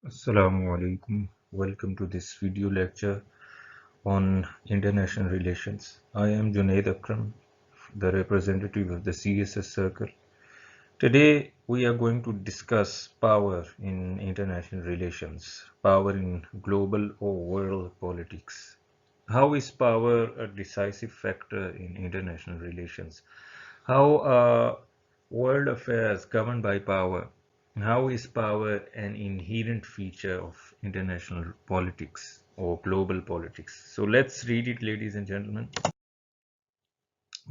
Assalamu alaikum. Welcome to this video lecture on international relations. I am Junaid Akram, the representative of the CSS Circle. Today we are going to discuss power in international relations, power in global or world politics. How is power a decisive factor in international relations? How are world affairs governed by power? How is power an inherent feature of international politics or global politics? So let's read it, ladies and gentlemen.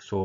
100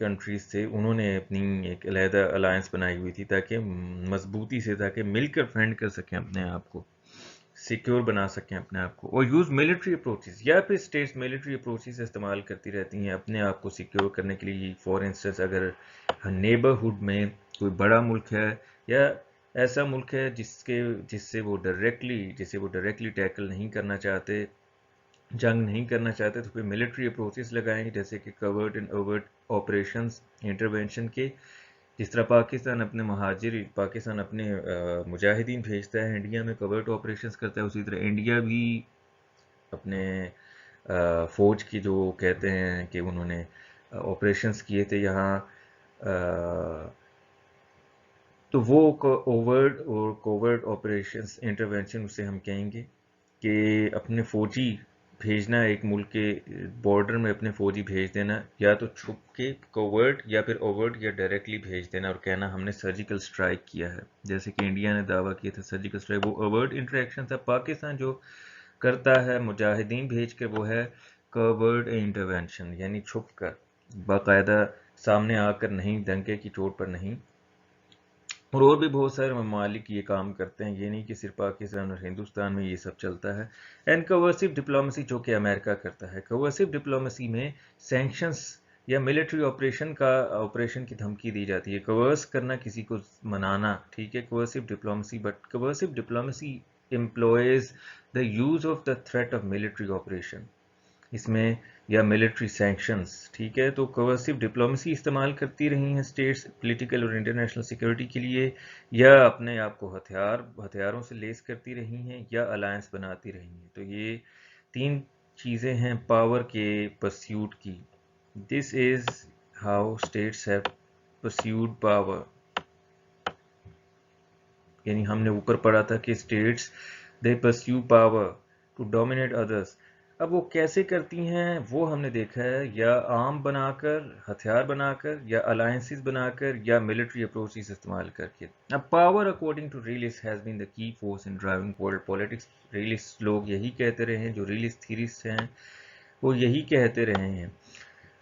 countries سے انہوں نے اپنی ایک علیحدہ alliance بنائی ہوئی تھی تاکہ مضبوطی سے تاکہ مل کر فینڈ کر سکیں اپنے آپ کو، سیکیور بنا سکیں اپنے آپ کو، اور یوز ملٹری اپروچز، یا پھر اسٹیٹس ملٹری اپروچز استعمال کرتی رہتی ہیں اپنے آپ کو سیکیور کرنے کے لیے. فار انسٹنس اگر نیبرہڈ میں کوئی بڑا ملک ہے یا ایسا ملک ہے جسے وہ ڈائریکٹلی ٹیکل نہیں کرنا چاہتے، جنگ نہیں کرنا چاہتے، تو پھر ملٹری اپروچز لگائیں، جیسے کہ court and avert operations intervention کے. جس طرح پاکستان اپنے مجاہدین بھیجتا ہے انڈیا میں، کورٹ آپریشنز کرتا ہے، اسی طرح انڈیا بھی اپنے فوج کی جو کہتے ہیں کہ انہوں نے آپریشنز کیے تھے یہاں، تو وہ اوورٹ اور کوورٹ آپریشنز انٹرونشن اسے ہم کہیں گے کہ اپنے فوجی بھیجنا، ایک ملک کے بارڈر میں اپنے فوجی بھیج دینا، یا تو چھپ کے کوورٹ یا پھر اوورٹ یا ڈائریکٹلی بھیج دینا اور کہنا ہم نے سرجیکل سٹرائک کیا ہے، جیسے کہ انڈیا نے دعویٰ کیا تھا سرجیکل سٹرائک. وہ اوورٹ انٹریکشن تھا. پاکستان جو کرتا ہے مجاہدین بھیج کے، وہ ہے کوورٹ انٹرونشن، یعنی چھپ کر، باقاعدہ سامنے آ کر نہیں، ڈنکے کی چوٹ پر نہیں. اور بھی بہت سارے ممالک یہ کام کرتے ہیں، یہ نہیں کہ صرف پاکستان اور ہندوستان میں یہ سب چلتا ہے. اینڈ کورسو ڈپلومیسی، جو کہ امریکہ کرتا ہے. کورسو ڈپلومیسی میں سینکشنز یا ملٹری آپریشن کی دھمکی دی جاتی ہے. کورس کرنا، کسی کو منانا، ٹھیک ہے، coercive diplomacy. But coercive diplomacy employs the use of the threat of military operation, اس میں، یا ملٹری سینکشنز، ٹھیک ہے. تو کورسو ڈپلومیسی استعمال کرتی رہی ہیں اسٹیٹس پولیٹیکل اور انٹرنیشنل سیکورٹی کے لیے، یا اپنے آپ کو ہتھیاروں سے لیس کرتی رہی ہیں، یا الائنس بناتی رہی ہیں. تو یہ تین چیزیں ہیں پاور کے پرسیوٹ کی. This is how states have pursued power. یعنی ہم نے اوپر پڑھا تھا کہ states they pursue power to dominate others. اب وہ کیسے کرتی ہیں وہ ہم نے دیکھا ہے، یا آرم بنا کر، ہتھیار بنا کر، یا الائنسز بنا کر، یا ملٹری اپروچز استعمال کر کے. اب power according to realist has been the key force in driving world politics. Realist لوگ یہی کہتے رہے ہیں، جو ریئلسٹ تھیریسٹ ہیں وہ یہی کہتے رہے ہیں.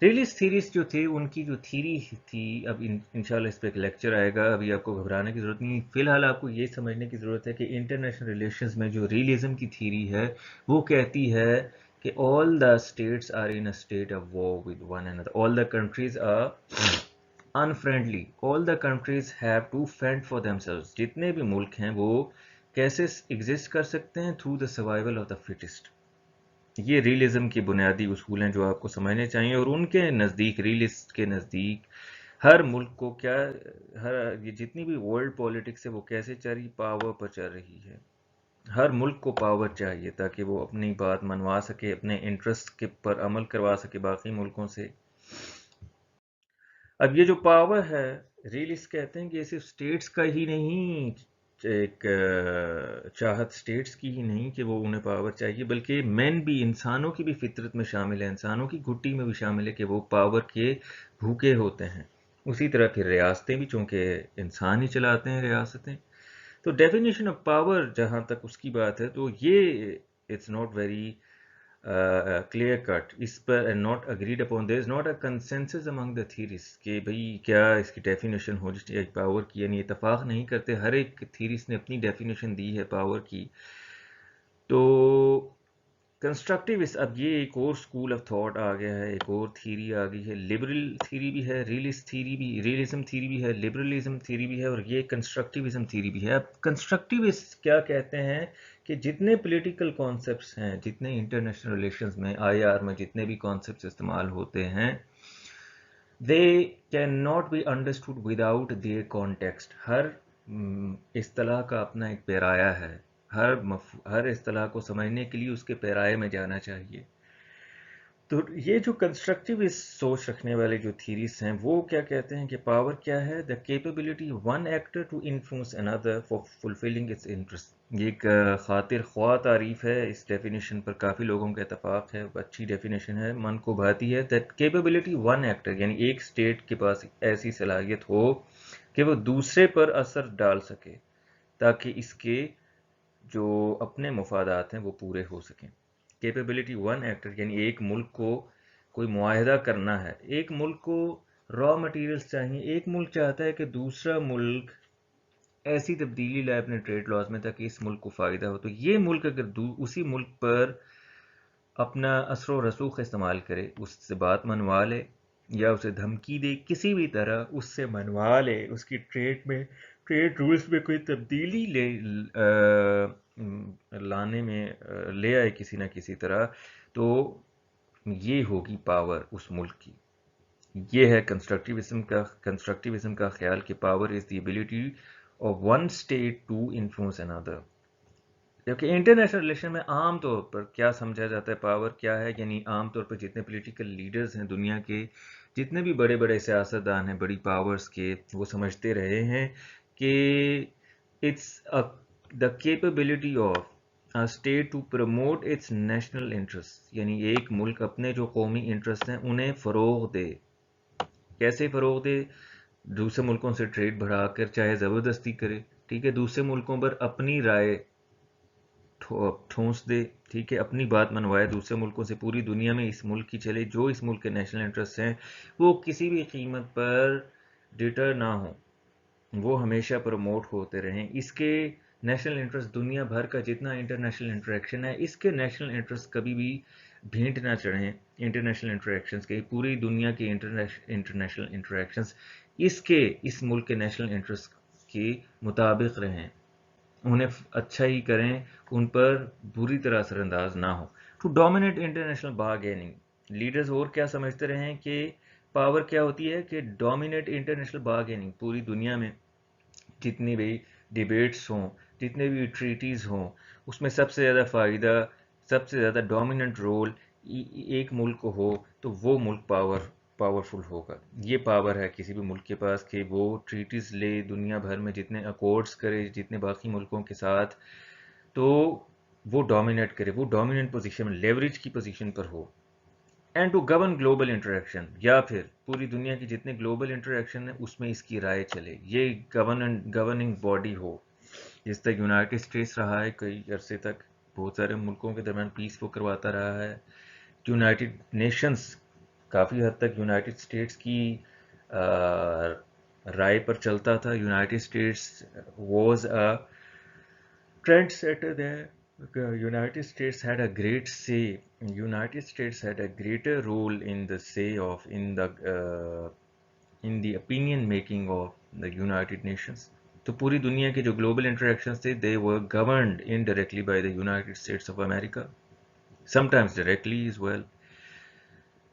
ریئلسٹ تھیریز جو تھے، ان کی جو تھیری تھی، اب انشاءاللہ اس پہ ایک لیکچر آئے گا، ابھی آپ کو گھبرانے کی ضرورت نہیں. فی الحال آپ کو یہ سمجھنے کی ضرورت ہے کہ انٹرنیشنل ریلیشنز میں جو ریئلزم کی تھیری ہے وہ کہتی ہے کہ all the states are in a state of war with one another. All the countries are unfriendly. All the countries have to fend for themselves. جتنے بھی ملک ہیں وہ کیسے ایگزسٹ کر سکتے ہیں؟ through the survival of the fittest. یہ realism کے بنیادی اصول ہیں جو آپ کو سمجھنے چاہیے. اور ان کے نزدیک، ریئلسٹ کے نزدیک، ہر ملک کو کیا، یہ جتنی بھی ورلڈ پالیٹکس ہے وہ کیسے چل رہی؟ پاور پر چل رہی ہے. ہر ملک کو پاور چاہیے تاکہ وہ اپنی بات منوا سکے، اپنے انٹرسٹ کے پر عمل کروا سکے باقی ملکوں سے. اب یہ جو پاور ہے، ریئلسٹ کہتے ہیں کہ یہ صرف اسٹیٹس کا ہی نہیں، ایک چاہت اسٹیٹس کی ہی نہیں کہ وہ انہیں پاور چاہیے، بلکہ مین بھی، انسانوں کی بھی فطرت میں شامل ہے، انسانوں کی گھٹی میں بھی شامل ہے کہ وہ پاور کے بھوکے ہوتے ہیں. اسی طرح پھر ریاستیں بھی، چونکہ انسان ہی چلاتے ہیں ریاستیں. تو ڈیفینیشن آف پاور جہاں تک اس کی بات ہے، تو یہ it's not very clear cut. اس پر not agreed upon, there is not a consensus among the theories کہ بھئی کیا اس کی ڈیفینیشن ہو جائے پاور کی. یعنی اتفاق نہیں کرتے، ہر ایک تھیریز نے اپنی ڈیفینیشن دی ہے پاور کی. تو کنسٹرکٹیوسٹ، اب یہ ایک اور اسکول آف تھاٹ آ گیا ہے، ایک اور تھیری آ گئی ہے. لبرل تھیری بھی ہے، ریئلسٹ تھیری بھی، ریئلزم تھیری بھی ہے، لبرلزم تھیری بھی ہے، اور یہ کنسٹرکٹیوزم تھیری بھی ہے. اب کنسٹرکٹیوسٹ کیا کہتے ہیں کہ جتنے پولیٹیکل کانسیپٹس ہیں، جتنے انٹرنیشنل ریلیشنز میں، آئی آر میں جتنے بھی کانسیپٹس استعمال ہوتے ہیں، they cannot be understood without their context. ہر اصطلاح کا اپنا ایک پیرایہ ہے، ہر اصطلاح کو سمجھنے کے لیے اس کے پیرائے میں جانا چاہیے. تو یہ جو کنسٹرکٹیو سوچ رکھنے والے جو تھیریز ہیں وہ کیا کہتے ہیں کہ پاور کیا ہے؟ The capability one actor to influence another for fulfilling its interest. یہ ایک خاطر خواہ تعریف ہے، اس ڈیفینیشن پر کافی لوگوں کا اتفاق ہے، اچھی ڈیفینیشن ہے، من کو بھاتی ہے. that capability one actor، یعنی ایک اسٹیٹ کے پاس ایسی صلاحیت ہو کہ وہ دوسرے پر اثر ڈال سکے تاکہ اس کے جو اپنے مفادات ہیں وہ پورے ہو سکیں. کیپیبلٹی ون ایکٹر، یعنی ایک ملک کو کوئی معاہدہ کرنا ہے، ایک ملک کو را مٹیریلز چاہیے. ایک ملک چاہتا ہے کہ دوسرا ملک ایسی تبدیلی لائے اپنے ٹریڈ لاز میں تاکہ اس ملک کو فائدہ ہو, تو یہ ملک اگر اسی ملک پر اپنا اثر و رسوخ استعمال کرے, اس سے بات منوا لے یا اسے دھمکی دے, کسی بھی طرح اس سے منوا لے, اس کی ٹریڈ رولز میں کوئی تبدیلی لانے میں لے آئے کسی نہ کسی طرح, تو یہ ہوگی پاور اس ملک کی. یہ ہے کنسٹرکٹیوزم کا خیال کہ power is the ability of one state to influence another. کیونکہ انٹرنیشنل ریلیشن میں عام طور پر کیا سمجھا جاتا ہے, پاور کیا ہے, یعنی عام طور پر جتنے پولیٹیکل لیڈرز ہیں دنیا کے, جتنے بھی بڑے بڑے سیاستدان ہیں بڑی پاورز کے, وہ سمجھتے رہے ہیں کہ it's the capability of state to promote its national interest, یعنی ایک ملک اپنے جو قومی انٹرسٹ ہیں انہیں فروغ دے. کیسے فروغ دے؟ دوسرے ملکوں سے ٹریڈ بڑھا کر, چاہے زبردستی کرے, ٹھیک ہے, دوسرے ملکوں پر اپنی رائے ٹھونس دے, ٹھیک ہے, اپنی بات منوائے دوسرے ملکوں سے, پوری دنیا میں اس ملک کی چلے, جو اس ملک کے نیشنل انٹرسٹ ہیں وہ کسی بھی قیمت پر ڈیٹر نہ ہوں, وہ ہمیشہ پروموٹ ہوتے رہیں. اس کے نیشنل انٹرسٹ دنیا بھر کا جتنا انٹرنیشنل انٹریکشن ہے, اس کے نیشنل انٹرسٹ کبھی بھی بھینٹ نہ چڑھیں انٹرنیشنل انٹریکشنز کے. پوری دنیا کے انٹرنیشنل انٹریکشنز اس ملک کے نیشنل انٹرسٹ کے مطابق رہیں, انہیں اچھا ہی کریں, ان پر بری طرح اثر انداز نہ ہو. To dominate international bargaining, leaders اور کیا سمجھتے رہے ہیں کہ پاور کیا ہوتی ہے, کہ ڈومینیٹ انٹرنیشنل بارگیننگ, پوری دنیا میں جتنی بھی ڈیبیٹس ہوں, جتنے بھی ٹریٹیز ہوں, اس میں سب سے زیادہ فائدہ, سب سے زیادہ ڈومیننٹ رول ایک ملک کو ہو تو وہ ملک پاورفل ہوگا. یہ پاور ہے کسی بھی ملک کے پاس کہ وہ ٹریٹیز لے دنیا بھر میں, جتنے اکارڈز کرے جتنے باقی ملکوں کے ساتھ, تو وہ ڈومینیٹ کرے, وہ ڈومیننٹ پوزیشن میں, لیوریج کی پوزیشن پر ہو. And to govern global interaction, یا پھر پوری دنیا کی جتنے گلوبل انٹریکشن ہیں اس میں اس کی رائے چلے, یہ گورننگ باڈی ہو. جس طرح یونائٹڈ اسٹیٹس رہا ہے کئی عرصے تک, بہت سارے ملکوں کے درمیان پیس وہ کرواتا رہا ہے. یونائٹڈ نیشنز کافی حد تک یونائٹڈ اسٹیٹس کی رائے پر چلتا تھا. United States was a trend setter there. United States had a great say. United States had a greater role in the say of in the opinion making of the United Nations. تو پوری دنیا کے جو global interactions تھے, they were governed indirectly by the United States of America, sometimes directly as well.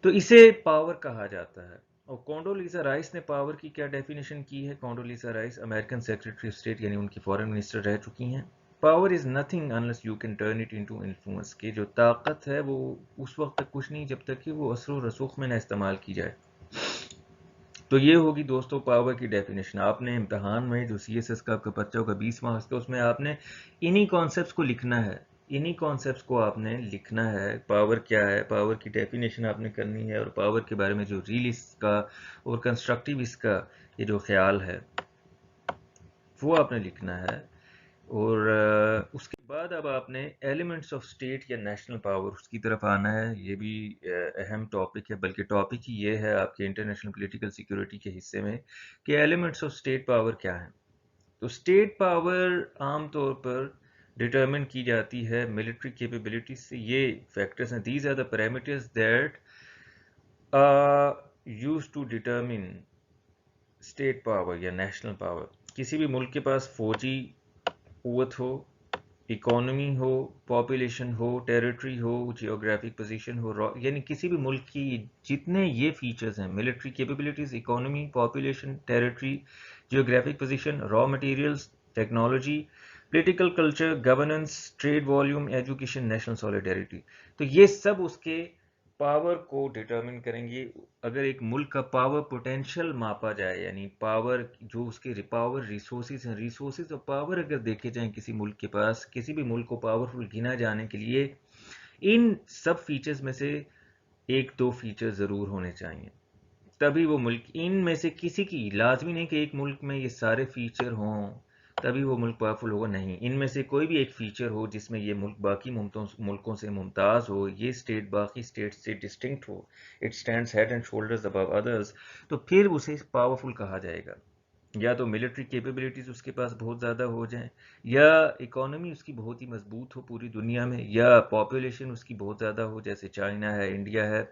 تو اسے power کہا جاتا ہے. اور کونڈولیزا رائس نے پاور کی کیا ڈیفینیشن کی ہے؟ Condoleezza Rice American secretary of state, یعنی ان کی فارن منسٹر رہ چکی ہیں. Power is nothing unless you can turn it into influence, کہ جو طاقت ہے وہ اس وقت تک کچھ نہیں جب تک کہ وہ اثر و رسوخ میں نہ استعمال کی جائے. تو یہ ہوگی دوستو پاور کی ڈیفینیشن. آپ نے امتحان میں جو سی ایس ایس کا آپ کا پرچہ ہوگا 20 مارکس کا, اس میں آپ نے انہی کانسیپٹس کو لکھنا ہے, انہی کانسیپٹس کو آپ نے لکھنا ہے. پاور کیا ہے, پاور کی ڈیفینیشن آپ نے کرنی ہے, اور پاور کے بارے میں جو ریئلسٹ کا اور کنسٹرکٹیوسٹ کا یہ جو خیال ہے وہ آپ نے لکھنا ہے. اور اس کے بعد اب آپ نے ایلیمنٹس آف اسٹیٹ یا نیشنل پاور اس کی طرف آنا ہے. یہ بھی اہم ٹاپک ہے, بلکہ ٹاپک ہی یہ ہے آپ کے انٹرنیشنل پولیٹیکل سیکورٹی کے حصے میں کہ ایلیمنٹس آف اسٹیٹ پاور کیا ہیں. تو اسٹیٹ پاور عام طور پر ڈٹرمن کی جاتی ہے ملٹری کیپیبلٹی سے. یہ فیکٹرز ہیں, these are the parameters that use to determine state power یا نیشنل پاور. کسی بھی ملک کے پاس فوجی قوت ہو, اکانومی ہو, پاپولیشن ہو, ٹیریٹری ہو, جیوگرافک پوزیشن ہو, یعنی کسی بھی ملک کی جتنے یہ فیچرز ہیں, military capabilities, economy, population, territory, geographic position, raw materials, technology, political culture, governance, trade volume, education, national solidarity, تو یہ سب اس کے پاور کو ڈٹرمن کریں گے. اگر ایک ملک کا پاور پوٹینشیل ماپا جائے, یعنی پاور جو اس کے پاور ریسورسز ہیں, ریسورسز اور پاور اگر دیکھے جائیں کسی ملک کے پاس, کسی بھی ملک کو پاورفل گنا جانے کے لیے ان سب فیچرز میں سے ایک دو فیچر ضرور ہونے چاہیے, تبھی وہ ملک. ان میں سے کسی کی لازمی نہیں کہ ایک ملک میں یہ سارے فیچر ہوں تبھی وہ ملک پاورفل ہوگا. نہیں, ان میں سے کوئی بھی ایک فیچر ہو جس میں یہ ملک باقی ملکوں سے ممتاز ہو, یہ اسٹیٹ باقی اسٹیٹ سے ڈسٹنکٹ ہو, it stands head and shoulders above others, تو پھر اسے پاورفل کہا جائے گا. یا تو ملٹری کیپیبلٹیز اس کے پاس بہت زیادہ ہو جائیں, یا اکانومی اس کی بہت ہی مضبوط ہو پوری دنیا میں, یا پاپولیشن اس کی بہت زیادہ ہو جیسے چائنا ہے, انڈیا ہے,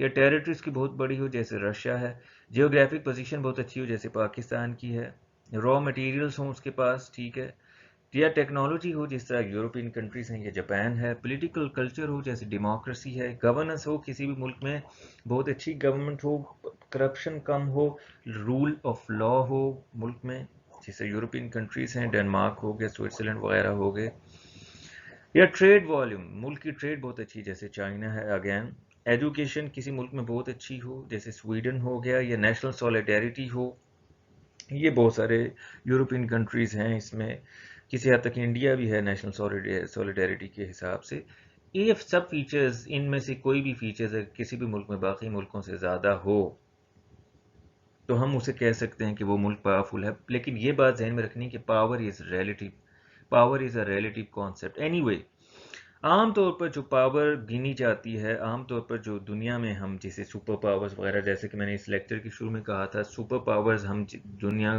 یا ٹیریٹری اس کی بہت بڑی ہو جیسے رشیا ہے, جیوگرافک پوزیشن بہت اچھی ہو جیسے پاکستان کی ہے, را مٹیریلز ہوں اس کے پاس, ٹھیک ہے, یا ٹیکنالوجی ہو جس طرح یورپین کنٹریز ہیں یا جاپان ہے, پولیٹیکل کلچر ہو جیسے ڈیموکریسی ہے, گورننس ہو کسی بھی ملک میں بہت اچھی گورنمنٹ ہو, کرپشن کم ہو, رول آف لا ہو ملک میں جیسے یورپین کنٹریز ہیں, ڈنمارک ہو گیا, سوئٹزرلینڈ وغیرہ ہو گئے, یا ٹریڈ والیوم ملک کی ٹریڈ بہت اچھی جیسے چائنا ہے اگین, ایجوکیشن کسی ملک میں بہت اچھی ہو جیسے سویڈن ہو گیا, یا نیشنل سولیڈیریٹی ہو, یہ بہت سارے یورپین کنٹریز ہیں, اس میں کسی حد تک انڈیا بھی ہے نیشنل سولیڈیریٹی کے حساب سے. یہ سب فیچرز, ان میں سے کوئی بھی فیچرز کسی بھی ملک میں باقی ملکوں سے زیادہ ہو تو ہم اسے کہہ سکتے ہیں کہ وہ ملک پاورفل ہے. لیکن یہ بات ذہن میں رکھنی کہ power is relative, power is a relative concept. Any way, عام طور پر جو پاور گنی جاتی ہے, عام طور پر جو دنیا میں ہم جیسے سپر پاورز وغیرہ, جیسے کہ میں نے اس لیکچر کے شروع میں کہا تھا, سپر پاورز ہم دنیا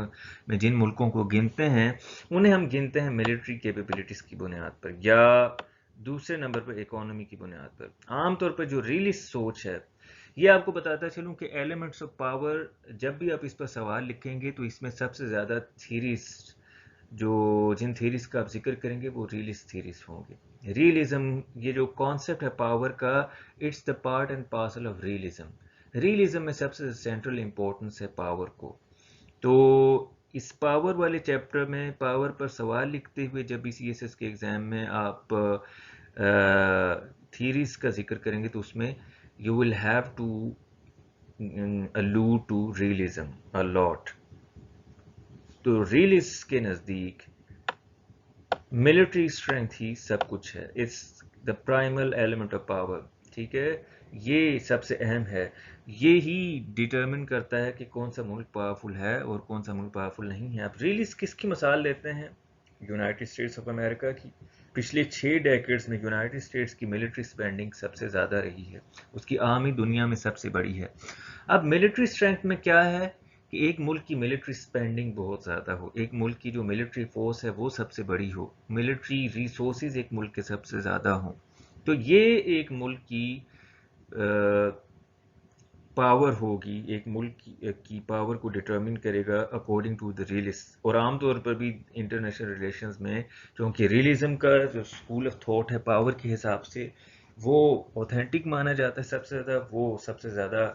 میں جن ملکوں کو گنتے ہیں انہیں ہم گنتے ہیں ملٹری کیپیبلٹیز کی بنیاد پر, یا دوسرے نمبر پر اکانومی کی بنیاد پر. عام طور پر جو ریئلسٹ سوچ ہے, یہ آپ کو بتاتا چلوں کہ ایلیمنٹس آف پاور, جب بھی آپ اس پر سوال لکھیں گے تو اس میں سب سے زیادہ تھیریز, جن تھیریز کا آپ ذکر کریں گے وہ ریئلسٹ تھیریز ہوں گے. ریئلزم, یہ جو کانسیپٹ ہے پاور کا, it's the part and parcel of realism. Realism میں سب سے سینٹرل امپورٹنس ہے پاور کو. تو اس پاور والے چیپٹر میں پاور پر سوال لکھتے ہوئے جب بھی سی ایس ایس کے ایگزام میں آپ تھیریز کا ذکر کریں گے تو اس میں you will have to allude to realism a lot. تو ریئلسٹ کے نزدیک ملٹری اسٹرینتھ ہی سب کچھ ہے, it's the primal element of power, ٹھیک ہے, یہ سب سے اہم ہے. یہی ڈٹرمن کرتا ہے کہ کون سا ملک پاورفل ہے اور کون سا ملک پاورفل نہیں ہے. اب ریئلسٹ کس کی مثال لیتے ہیں؟ یونائٹڈ اسٹیٹس آف امریکہ کی. پچھلے 6 ڈیکیڈز میں یونائٹڈ اسٹیٹس کی ملٹری سپینڈنگ سب سے زیادہ رہی ہے, اس کی آرمی دنیا میں سب سے بڑی ہے. اب ملٹری اسٹرینتھ میں کیا ہے کہ ایک ملک کی ملٹری سپینڈنگ بہت زیادہ ہو, ایک ملک کی جو ملٹری فورس ہے وہ سب سے بڑی ہو, ملٹری ریسورسز ایک ملک کے سب سے زیادہ ہوں, تو یہ ایک ملک کی پاور ہوگی, ایک ملک کی پاور کو ڈٹرمن کرے گا اکارڈنگ ٹو دا ریئلسٹ. اور عام طور پر بھی انٹرنیشنل ریلیشنز میں چونکہ ریئلزم کا جو اسکول آف تھاٹ ہے پاور کے حساب سے وہ اوتھینٹک مانا جاتا ہے سب سے زیادہ, وہ سب سے زیادہ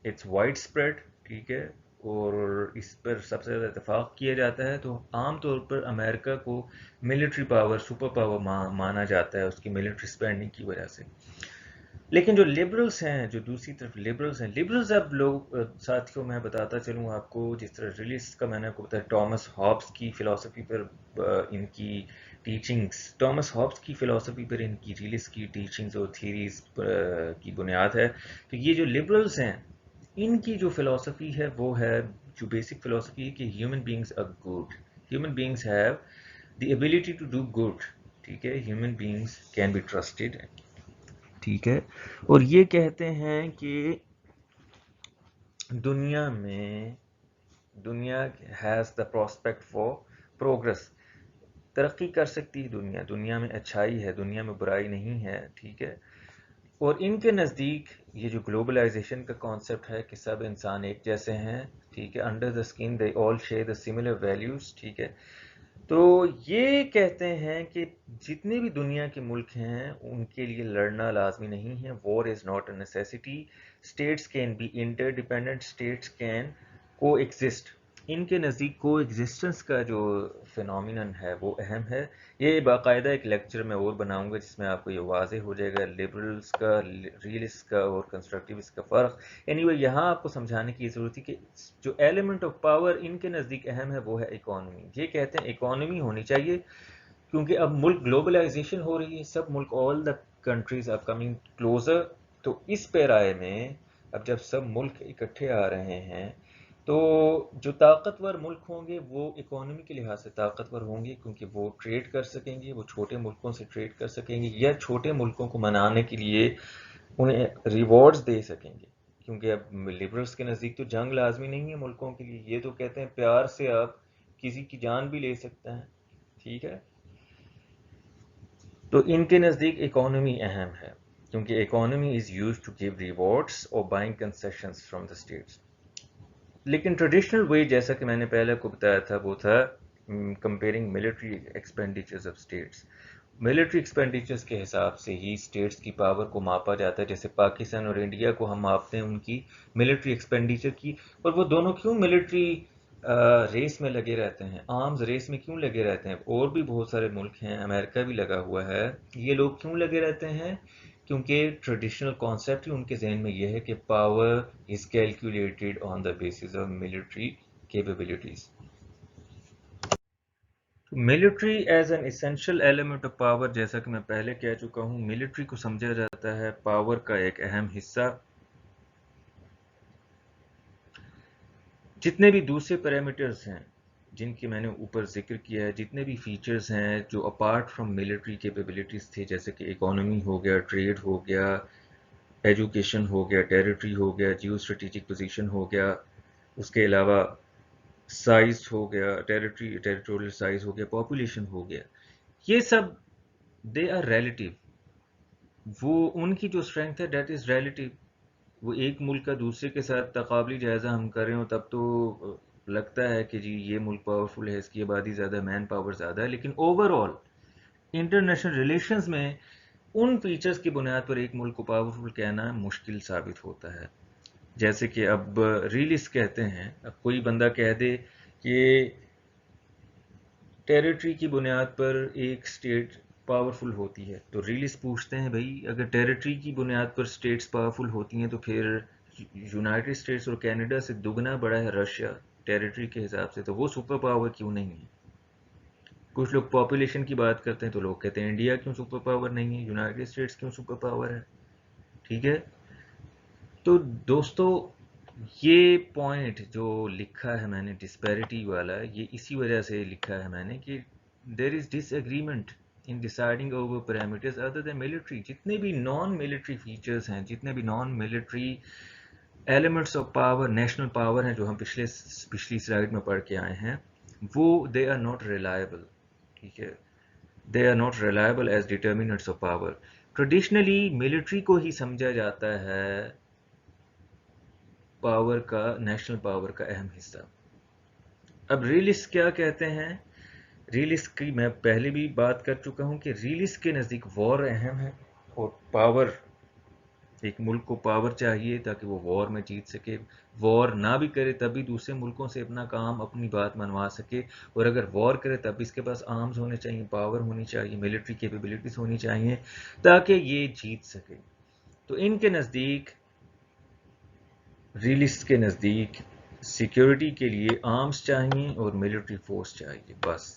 اٹس وائڈ اسپریڈ, ٹھیک ہے, اور اس پر سب سے زیادہ اتفاق کیا جاتا ہے. تو عام طور پر امریکہ کو ملٹری پاور, سپر پاور مانا جاتا ہے اس کی ملٹری اسپینڈنگ کی وجہ سے. لیکن جو لبرلز ہیں, جو دوسری طرف لبرلز ہیں, لبرلز اب لوگ ساتھیوں میں بتاتا چلوں آپ کو, جس طرح ریلیسٹ کا میں نے آپ کو بتایا, ٹامس ہابس کی فلسفی پر ان کی ٹیچنگز, ٹامس ہابس کی فلسفی پر ان کی ریلیسٹ کی ٹیچنگز اور تھیریز کی بنیاد ہے. تو یہ جو لبرلز ہیں ان کی جو فلسفی ہے وہ ہے, جو بیسک فلسفی ہے کہ human beings are good, human beings have the ability to do good, ٹھیک ہے, human beings can be trusted, ٹھیک ہے. اور یہ کہتے ہیں کہ دنیا has the prospect for progress, ترقی کر سکتی ہے دنیا میں اچھائی ہے, دنیا میں برائی نہیں ہے, ٹھیک ہے. اور ان کے نزدیک یہ جو گلوبلائزیشن کا کانسیپٹ ہے کہ سب انسان ایک جیسے ہیں, ٹھیک ہے, under the skin they all share the similar values, ٹھیک ہے. تو یہ کہتے ہیں کہ جتنے بھی دنیا کے ملک ہیں ان کے لیے لڑنا لازمی نہیں ہے, war is not a necessity, states can be interdependent, states can coexist. ان کے نزدیک کو ایگزسٹنس کا جو فینومینن ہے وہ اہم ہے. یہ باقاعدہ ایک لیکچر میں اور بناؤں گا جس میں آپ کو یہ واضح ہو جائے گا لبرلز کا, ریئلسٹ کا اور کنسٹرکٹیوسٹ کا فرق. اینی وے, یہاں آپ کو سمجھانے کی ضرورت ہے کہ جو ایلیمنٹ آف پاور ان کے نزدیک اہم ہے وہ ہے اکانومی. یہ کہتے ہیں اکانومی ہونی چاہیے کیونکہ اب ملک گلوبلائزیشن ہو رہی ہے, سب ملک, all the countries are coming closer. تو اس پیرائے میں اب جب سب ملک اکٹھے آ رہے ہیں تو جو طاقتور ملک ہوں گے وہ اکانومی کے لحاظ سے طاقتور ہوں گے کیونکہ وہ ٹریڈ کر سکیں گے، وہ چھوٹے ملکوں سے ٹریڈ کر سکیں گے، یا چھوٹے ملکوں کو منانے کے لیے انہیں ریوارڈز دے سکیں گے، کیونکہ اب لبرلز کے نزدیک تو جنگ لازمی نہیں ہے ملکوں کے لیے، یہ تو کہتے ہیں پیار سے آپ کسی کی جان بھی لے سکتے ہیں، ٹھیک ہے؟ تو ان کے نزدیک اکانومی اہم ہے، کیونکہ economy is used to give rewards اور buying concessions from the states. لیکن ٹریڈیشنل وے جیسا کہ میں نے پہلے کو بتایا تھا وہ تھا comparing military expenditures of states. Military expenditures کے حساب سے ہی اسٹیٹس کی پاور کو ماپا جاتا ہے، جیسے پاکستان اور انڈیا کو ہم ماپتے ہیں ان کی ملٹری ایکسپینڈیچر کی. اور وہ دونوں کیوں ملٹری ریس میں لگے رہتے ہیں، آرمز ریس میں کیوں لگے رہتے ہیں؟ اور بھی بہت سارے ملک ہیں، امریکہ بھی لگا ہوا ہے. یہ لوگ کیوں لگے رہتے ہیں؟ کیونکہ ٹریڈیشنل کانسیپٹ ہی ان کے ذہن میں یہ ہے کہ power is calculated on the basis of military capabilities. Military as an essential element of power, جیسا کہ میں پہلے کہہ چکا ہوں، ملٹری کو سمجھا جاتا ہے پاور کا ایک اہم حصہ. جتنے بھی دوسرے پیرامیٹرز ہیں جن کی میں نے اوپر ذکر کیا ہے، جتنے بھی فیچرز ہیں جو اپارٹ فرام ملٹری کیپیبلٹیز تھے، جیسے کہ اکانومی ہو گیا، ٹریڈ ہو گیا، ایجوکیشن ہو گیا، ٹیریٹری ہو گیا، جیو اسٹریٹجک پوزیشن ہو گیا، اس کے علاوہ سائز ہو گیا، ٹیریٹوریل سائز ہو گیا، پاپولیشن ہو گیا، یہ سب دے آر ریلیٹیو. وہ ان کی جو اسٹرینتھ ہے دیٹ از ریلیٹیو. وہ ایک ملک کا دوسرے کے ساتھ تقابلی جائزہ ہم کر رہے ہوں تب تو لگتا ہے کہ جی یہ ملک پاورفل ہے، اس کی آبادی زیادہ، مین پاور زیادہ ہے، لیکن اوور آل انٹرنیشنل ریلیشنز میں ان فیچرز کی بنیاد پر ایک ملک کو پاورفل کہنا مشکل ثابت ہوتا ہے. جیسے کہ اب ریلسٹ کہتے ہیں، اب کوئی بندہ کہہ دے کہ ٹیریٹری کی بنیاد پر ایک سٹیٹ پاورفل ہوتی ہے، تو ریلسٹ پوچھتے ہیں بھائی اگر ٹیریٹری کی بنیاد پر سٹیٹس پاورفل ہوتی ہیں تو پھر یونائٹڈ اسٹیٹس اور کینیڈا سے دگنا بڑا ہے رشیا ٹیریٹری کے حساب سے، تو وہ سپر پاور کیوں نہیں ہے؟ کچھ لوگ پاپولیشن کی بات کرتے ہیں تو لوگ کہتے ہیں انڈیا کیوں سپر پاور نہیں ہے، یونائٹڈ اسٹیٹس کیوں سپر پاور ہے، ٹھیک ہے؟ تو دوستو یہ پوائنٹ جو لکھا ہے میں نے ڈسپیرٹی والا، یہ اسی وجہ سے لکھا ہے میں نے کہ دیر از ڈس agreement in deciding over parameters other then military. جتنے بھی نان ملٹری فیچرز ہیں، جتنے بھی naan military elements of power, national power ہیں جو ہم پچھلی سلائیڈ میں پڑھ کے آئے ہیں، وہ دے آر ناٹ ریلائبل، ٹھیک ہے؟ They are not reliable as determinants of power. Traditionally military کو ہی سمجھا جاتا ہے پاور کا، نیشنل پاور کا اہم حصہ. اب ریلسٹ کیا کہتے ہیں؟ ریلسٹ کی میں پہلے بھی بات کر چکا ہوں کہ ریلسٹ کے نزدیک وار اہم ہے، اور پاور، ایک ملک کو پاور چاہیے تاکہ وہ وار میں جیت سکے. وار نہ بھی کرے تب بھی دوسرے ملکوں سے اپنا کام، اپنی بات منوا سکے، اور اگر وار کرے تب بھی اس کے پاس آرمز ہونے چاہیے، پاور ہونی چاہیے، ملٹری کیپیبلٹیز ہونی چاہیے تاکہ یہ جیت سکے. تو ان کے نزدیک، ریلسٹ کے نزدیک، سیکیورٹی کے لیے آرمز چاہیے اور ملٹری فورس چاہیے، بس.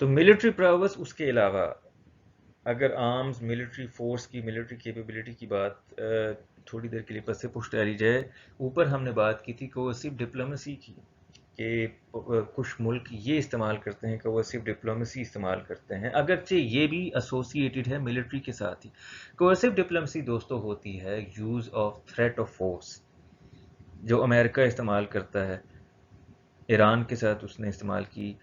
تو ملٹری پراوس، اس کے علاوہ اگر آرمز، ملٹری فورس کی، ملٹری کیپیبلٹی کی بات تھوڑی دیر کے لیے پس سے پش ڈالی جائے، اوپر ہم نے بات کی تھی کوورسو ڈپلومیسی کی، کہ کچھ ملک یہ استعمال کرتے ہیں، کوورسو ڈپلومیسی استعمال کرتے ہیں، اگرچہ یہ بھی ایسوسیٹڈ ہے ملٹری کے ساتھ ہی. کوورسو ڈپلومیسی دوستوں ہوتی ہے use of threat of force, جو امریکہ استعمال کرتا ہے. ایران کے ساتھ اس نے استعمال کی،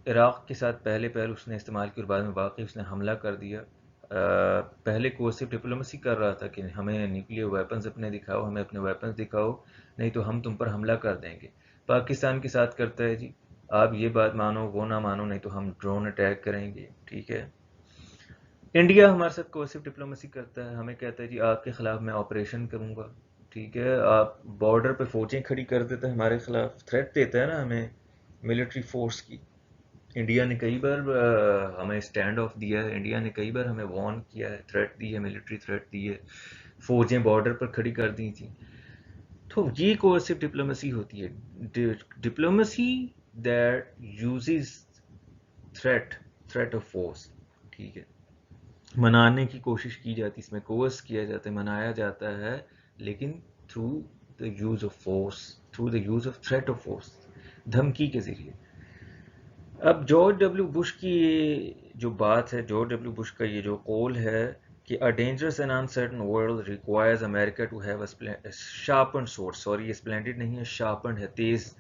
عراق کے ساتھ پہلے اس نے استعمال کی، اور بعد میں واقعی اس نے حملہ کر دیا. پہلے کوورسو ڈپلومیسی کر رہا تھا کہ ہمیں نیوکلیر ویپنز اپنے دکھاؤ، ہمیں اپنے ویپنز دکھاؤ، نہیں تو ہم تم پر حملہ کر دیں گے. پاکستان کے ساتھ کرتا ہے جی آپ یہ بات مانو وہ نہ مانو، نہیں تو ہم ڈرون اٹیک کریں گے، ٹھیک ہے؟ انڈیا ہمارے ساتھ کوورسو ڈپلومیسی کرتا ہے، ہمیں کہتا ہے جی آپ کے خلاف میں آپریشن کروں گا، ٹھیک ہے؟ آپ بارڈر پہ فوجیں کھڑی کر دیتے ہیں ہمارے خلاف، تھریٹ دیتا ہے نا ہمیں ملٹری فورس کی. انڈیا نے کئی بار ہمیں اسٹینڈ آف دیا ہے، انڈیا نے کئی بار ہمیں وارن کیا ہے، تھریٹ دی ہے، ملٹری تھریٹ دی ہے، فوجیں بارڈر پر کھڑی کر دی تھیں. تو یہ کوورسو ڈپلومیسی ہوتی ہے، diplomacy that uses threat of force, ٹھیک ہے؟ منانے کی کوشش کی جاتی ہے، اس میں کورس کیا جاتا ہے، منایا جاتا ہے، لیکن through the use of force, through the use of threat of force, دھمکی کے ذریعے. اب جارج ڈبلیو بش کی یہ جو بات ہے، جارج ڈبلیو بش کا یہ جو قول ہے کہ a dangerous and uncertain world requires America to have a sharpened sword. Sorry, یہ splendid نہیں ہے، sharpened ہے، تیز.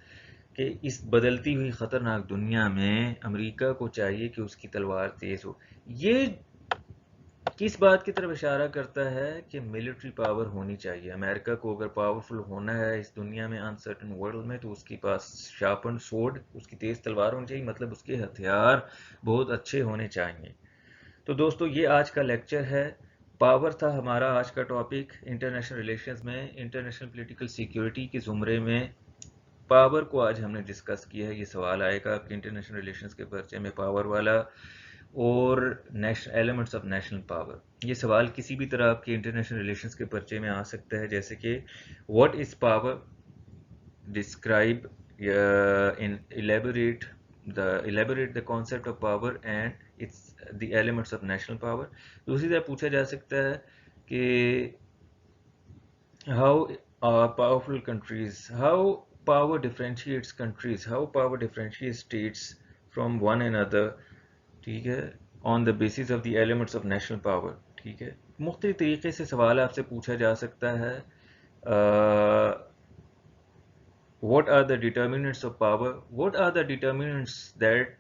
کہ اس بدلتی ہوئی خطرناک دنیا میں امریکہ کو چاہیے کہ اس کی تلوار تیز ہو. یہ کس بات کی طرف اشارہ کرتا ہے کہ ملٹری پاور ہونی چاہیے. امریکہ کو اگر پاورفل ہونا ہے اس دنیا میں، انسرٹن ورلڈ میں، تو اس کے پاس شارپن سورڈ، اس کی تیز تلوار ہونی چاہیے، مطلب اس کے ہتھیار بہت اچھے ہونے چاہیے. تو دوستو یہ آج کا لیکچر ہے. پاور تھا ہمارا آج کا ٹاپک انٹرنیشنل ریلیشنز میں. انٹرنیشنل پولیٹیکل سیکیورٹی کے زمرے میں پاور کو آج ہم نے ڈسکس کیا ہے. یہ سوال آئے گا کہ انٹرنیشنل ریلیشنز کے پرچے میں پاور والا اور ایلیمنٹس آف نیشنل پاور. یہ سوال کسی بھی طرح آپ کے انٹرنیشنل ریلیشنز کے پرچے میں آ سکتا ہے، جیسے کہ what is power, describe elaborate the concept of power and its the elements of national power. دوسری طرح پوچھا جا سکتا ہے کہ how powerful countries, how power differentiates countries, how power differentiates states from one another. ٹھیک ہے، on the basis of the elements of national power. ٹھیک ہے، مختلف طریقے سے سوال آپ سے پوچھا جا سکتا ہے. What are the determinants of power? What are the determinants that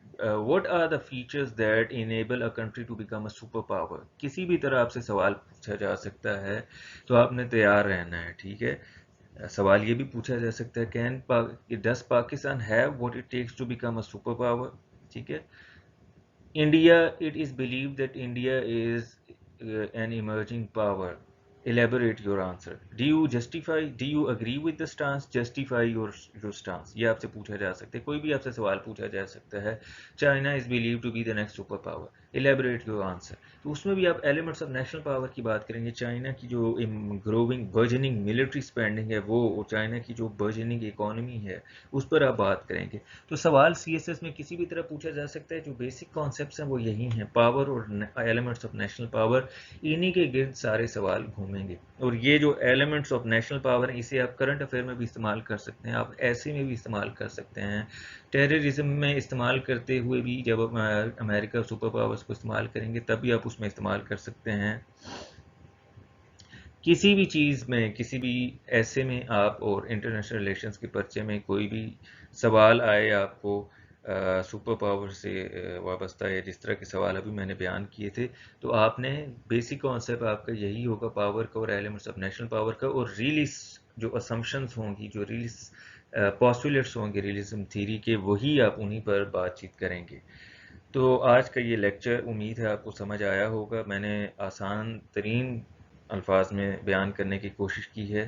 what are the features that enable a country to become a superpower? کسی بھی طرح آپ سے سوال پوچھا جا سکتا ہے تو آپ نے تیار رہنا ہے. ٹھیک ہے، سوال یہ بھی پوچھا جا سکتا ہے does Pakistan have what it takes to become a superpower? ٹھیک ہے. India, it is believed that India is an emerging power. Elaborate your answer. Do you justify, do you agree with the stance? Justify your stance. یہ آپ سے پوچھا جا سکتا ہے. کوئی بھی آپ سے سوال پوچھا جا سکتا ہے. China is believed to be the next superpower. Elaborate your answer. تو اس میں بھی آپ ایلیمنٹس آف نیشنل پاور کی بات کریں گے. چائنا کی جو گروونگ برجننگ ملٹری اسپینڈنگ ہے، وہ چائنا کی جو برجننگ اکانومی ہے، اس پر آپ بات کریں گے. تو سوال سی ایس ایس میں کسی بھی طرح پوچھا جا سکتا ہے. جو بیسک کانسیپٹس ہیں وہ یہی ہیں، پاور اور ایلیمنٹس آف نیشنل پاور. انہی کے گرد سارے سوال گھومیں گے. اور یہ جو ایلیمنٹس آف نیشنل پاور ہیں، اسے آپ کرنٹ افیئر میں بھی استعمال کر سکتے ہیں، آپ ایسے میں بھی استعمال کر سکتے ہیں، ٹیررزم میں استعمال کرتے ہوئے بھی. جب امریکہ سپر پاورز کو استعمال کریں گے تب بھی آپ اس میں استعمال کر سکتے ہیں. کسی بھی چیز میں، کسی بھی ایسے میں آپ، اور انٹرنیشنل ریلیشنز کے پرچے میں کوئی بھی سوال آئے آپ کو سپر پاور سے وابستہ، یا جس طرح کے سوال ابھی میں نے بیان کیے تھے، تو آپ نے بیسک کانسیپٹ آپ کا یہی ہوگا، پاور کا اور ایلیمنٹس آف نیشنل پاور کا. اور ریلیز جو اسمپشنز ہوں گی، جو ریلیز پاسٹولیٹس ہوں گے ریلیزم تھیری کے، وہی آپ انہی پر بات چیت کریں گے. تو آج کا یہ لیکچر امید ہے آپ کو سمجھ آیا ہوگا. میں نے آسان ترین الفاظ میں بیان کرنے کی کوشش کی ہے.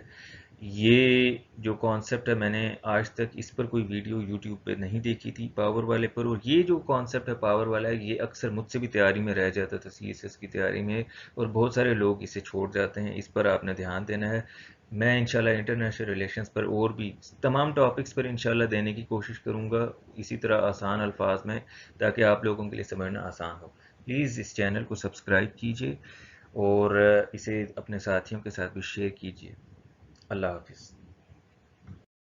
یہ جو کانسیپٹ ہے، میں نے آج تک اس پر کوئی ویڈیو یوٹیوب پہ نہیں دیکھی تھی پاور والے پر. اور یہ جو کانسیپٹ ہے پاور والا ہے، یہ اکثر مجھ سے بھی تیاری میں رہ جاتا تھا، سی ایس ایس کی تیاری میں، اور بہت سارے لوگ اسے چھوڑ جاتے ہیں. اس پر آپ نے دھیان دینا ہے. میں انشاءاللہ انٹرنیشنل ریلیشنز پر اور بھی تمام ٹاپکس پر انشاءاللہ دینے کی کوشش کروں گا، اسی طرح آسان الفاظ میں، تاکہ آپ لوگوں کے لیے سمجھنا آسان ہو. پلیز اس چینل کو سبسکرائب کیجئے اور اسے اپنے ساتھیوں کے ساتھ بھی شیئر کیجئے. اللہ حافظ.